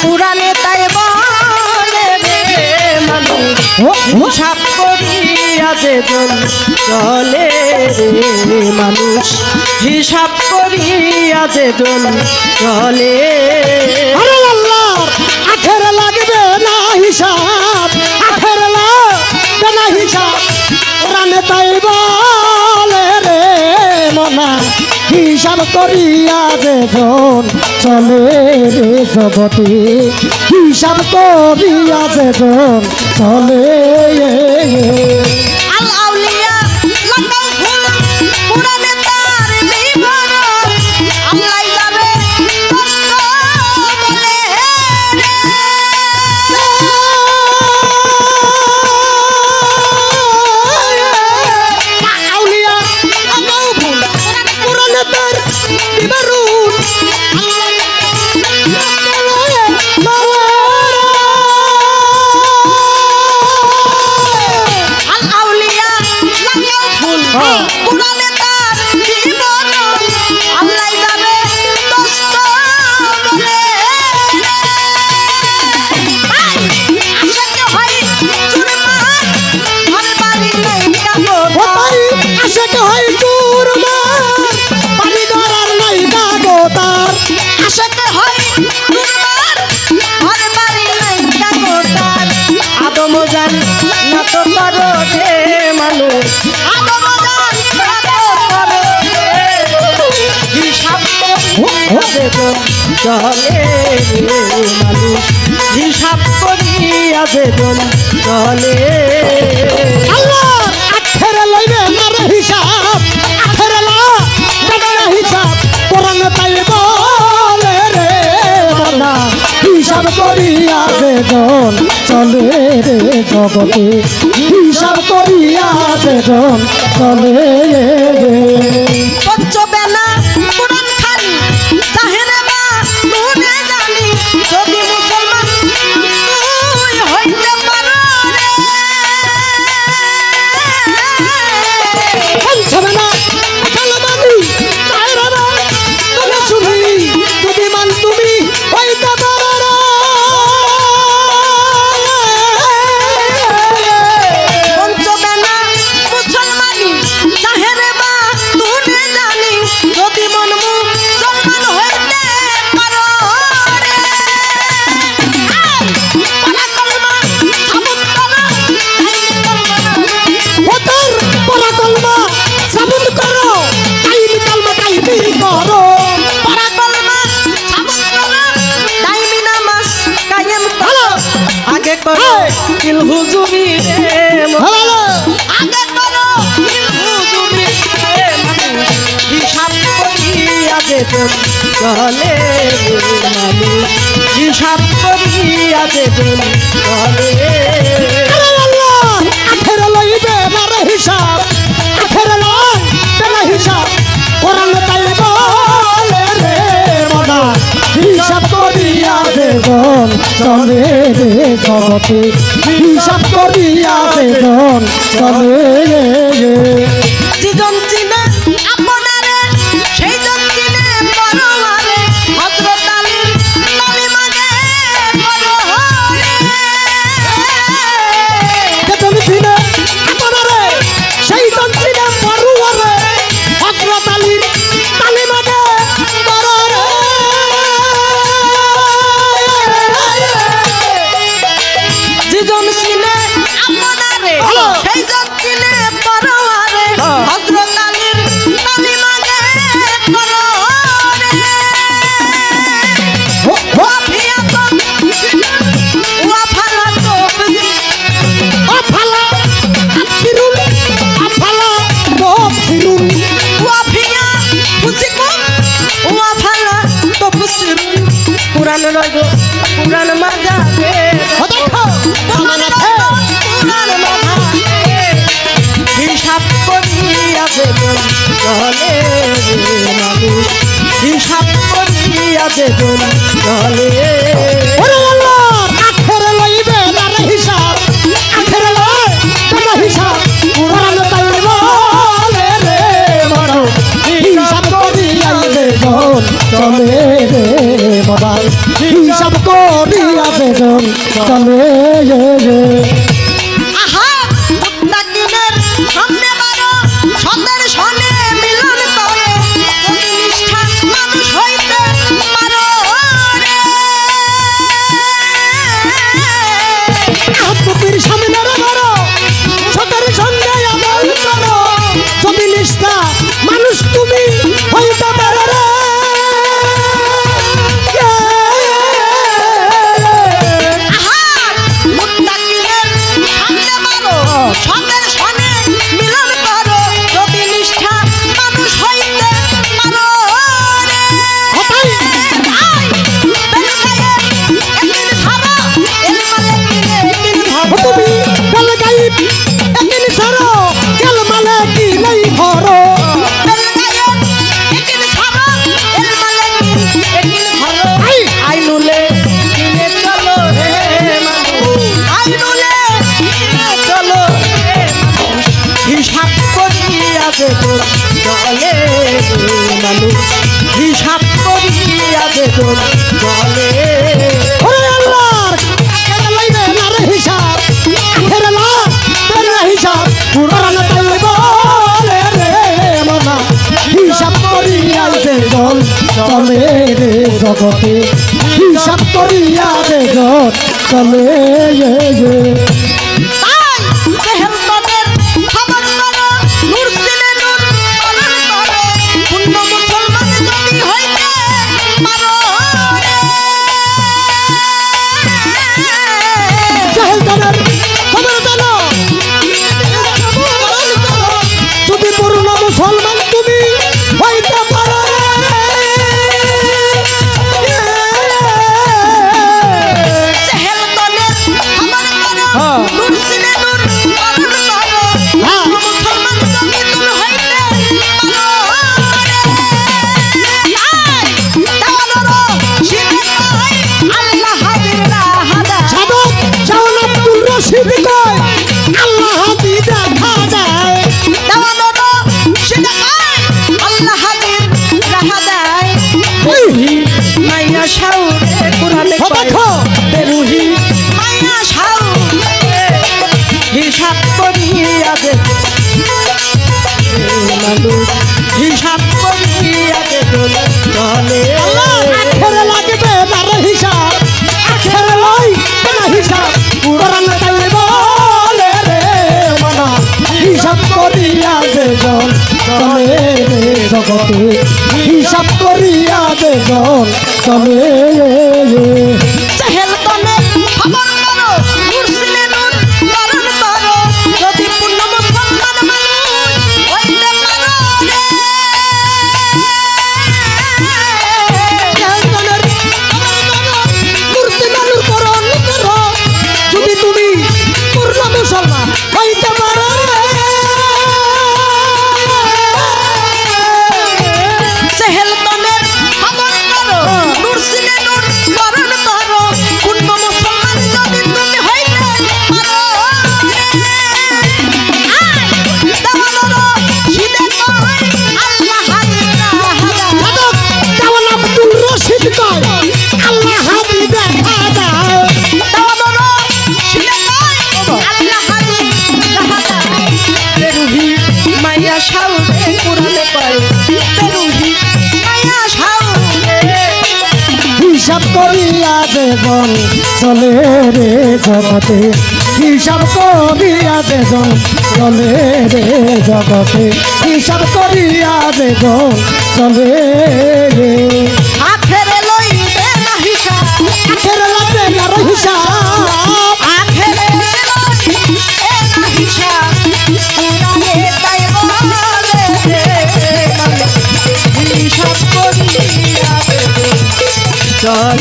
পুরাণে তাই বলে রে মানুষ হিসাব করিয়া যেজন চলে রে মানুষ হিসাব করিয়া যেজন চলে। আরে আল্লাহ আখের লাগবে না হিসাব, আখের লাগবে না হিসাব, পুরাণে তাই বলে রে মনা হিসাব করিয়া যেজন চলে রে জগতে, হিসাব করিয়া যেজন চলে। চলে মানুষ হিসাব করিয়া যেজন চলে। আল্লাহ আখের লইবে না হিসাব, আখের লাগবে না হিসাব, পুরাণ তাই বলে রে মনা হিসাব করিয়া যেজন চলে রে জগতে, হিসাব করিয়া যেজন চলে রে। পঞ্চবেলা পুরাণ খানি তাহেরে বা নুনে জানি যদি মুসলমান তুই হইতে পারো রে। পঞ্চবেলা কালমানি তাহেরে বা নুনে শুনি যদি মান তুমি হইতে পারো রে। পঞ্চবেলা মুসলমানি তাহেরে বা নুনে জানি যদি মন মুসলমান হইতে পারো রে। পারা কলমা সাবুত করো তাইলে কলমা ওতর পরা কলমা সাবুত করো টাইম কলমা টাইমি করো। পারা কলমা সাবুত করো দাইমি নামাজ কায়েম করো। আগে করো দিল হুজুরি রে ভালো আগে করো দিল হুজুরি রে মানুষ হিসাব করিয়া যেজন চলে রে মানুষ হিসাব করিয়া যেজন চলে। আরে আল্লাহ আখের লইবে না হিসাব, আখের লাগবে না হিসাব, কোরআন তাই বলে রে মনা হিসাব করিয়া যেজন চলে রে জগতে, হিসাব করিয়া যেজন চলে রে। যেজন চিনে আপনারে সেই জন চিনে পরমারে হযরত আলীর কালিমাকে পরহরে। যেজন চিনে আপনারে সেই জন চিনে পরুয়ারে হযরত আলীর কালিমাকে পরহরে। যেজন চিনে আপনারে সেই জন চিনে পরমারে হযরত আলীর কালিমাকে পরহরে। ওয়াফিয়াতুন ওয়াফালাতু আফালা আফিরুল আফালা তফসিরুল ওয়াফিয়া ফুসিকুম ওয়াফালা তফসিরুন। পুরাণ রইব পুরাণ মাঝাবে দেখো পুরাণ রইব পুরাণ মাঝাবে হিসাব করিয়া যেজন চলে রে মানুষ হিসাব করিয়া যেজন চলে। ওরে আল্লাহ আখের লইবে না হিসাব, আখের লইবে না হিসাব, কোরআন তাই বলে রে মনা হিসাব করিয়া যেজন চলে রে বাবা হিসাব করিয়া বেজন চলে রে আহা মুত্তাকিনের সামনে মারো সতের সনে মিলন করে যদি নিষ্ঠা মানুষ হইতে পারো রে আত্মপীর সামনে মারো সতের সঙ্গে আমল করো যদি নিষ্ঠা মানুষ তুমি হইতে পারো রে আহা মুত্তাকিনের সামনে মারো সতের সনে মিলন করো যদি নিষ্ঠা মানুষ হইতে পারো রে আই বেলগায়ে একদিন ছাড়া এল মালে একদিন ধরো তুমি বলে গাইব একদিন সারো কেল মালে কি নাই ভরো বেলগায়ে একদিন ছাড়া এল মালে একদিন ধরো আই আইনুলে কিনে চলো রে মানুষ আইনুলে কিনে চলো রে মানুষ হিসাব করিয়া দেব চলে রে মানুষ হিসাব করিয়া দেব চলে ওরে আল্লাহর কেন লইবে না রে হিসাব আখের লা তেরে হিসাব পুরান তাই বলে রে মনা হিসাব করিয়া যে জল চলে রে জগতে হিসাব করিয়া যে জল চলে রে তাই দেহেল তাদের খবর করো নূর সিনে নূর পালন করো পূর্ণ মুসলমান যদি হইতে পারো রে জাহেলদানের খবর জানো যদি পূর্ণ মুসলমান তুমি হইতে পারো দেহেল তাদের খবর করো নূর সিনে নূর পালন করো হ্যাঁ। পূর্ণ মুসলমান যদি তুমি হইতে পারো রে তাই দেওয়ানোরও সিনে কয় আল্লাহ হাজির রাহাদা সাধক শাওন আব্দুল রশিদ কয় আল্লাহ হাতি দেখা যায় দেওয়ানোরও সিনে কয় আল্লাহ হাজির রাহাদায় ওই মাইয়া শাউরে কোরআনে ও কয় দেখো বেরুহি মাইয়া শাউরে হিসাব করিয়া দে মানুষ হিসাব করিয়া দে চলে আল্লাহ আখেরে লাগবে না রে হিসাব আখেরে লই না হিসাব পুরান তাই বলে রে মনা হিসাব করিয়া যে জল চলে রে জগতে হিসাব করিয়া যে জল চলে রে চাহেল তনে খবর করো নূর সিনে নূর পালন করো যদি পূর্ণ মুসলমান মানুষ হইতে পারো রে জাহান্নামের মূর্তি মানুষ করো যদি তুমি পূর্ণ মুসলমান হইতে পারো চাহেল তনে খবর করো নূর সিনে নূর পালন করো পূর্ণ মুসলমান যদি তুমি হইতে পারো রে আই দেওয়ানোরও সিনে কয় আল্লাহ হাজির রাহাদা সাধক শাওন আব্দুল রশিদ কয় আল্লাহ হাতি দেখা যায় দেওয়ানোরও সিনে কয় আল্লাহ হাজির রাহাদা বেরুহি মাইয়া শাউরে কোরআনে কয় বেরুহি মাইয়া শাউরে হিসাব করিয়া যে জন চলে রে জগতে হিসাব করিয়া যে জন চলে রে জগতে হিসাব করিয়া যে জন চলে রে আখেরে লইবে না হিসাব আখের লাগবে না রে হিসাব আখেরে লইবে না হিসাব কোরআনে তাই বলে হিসাব করিয়া দেব চল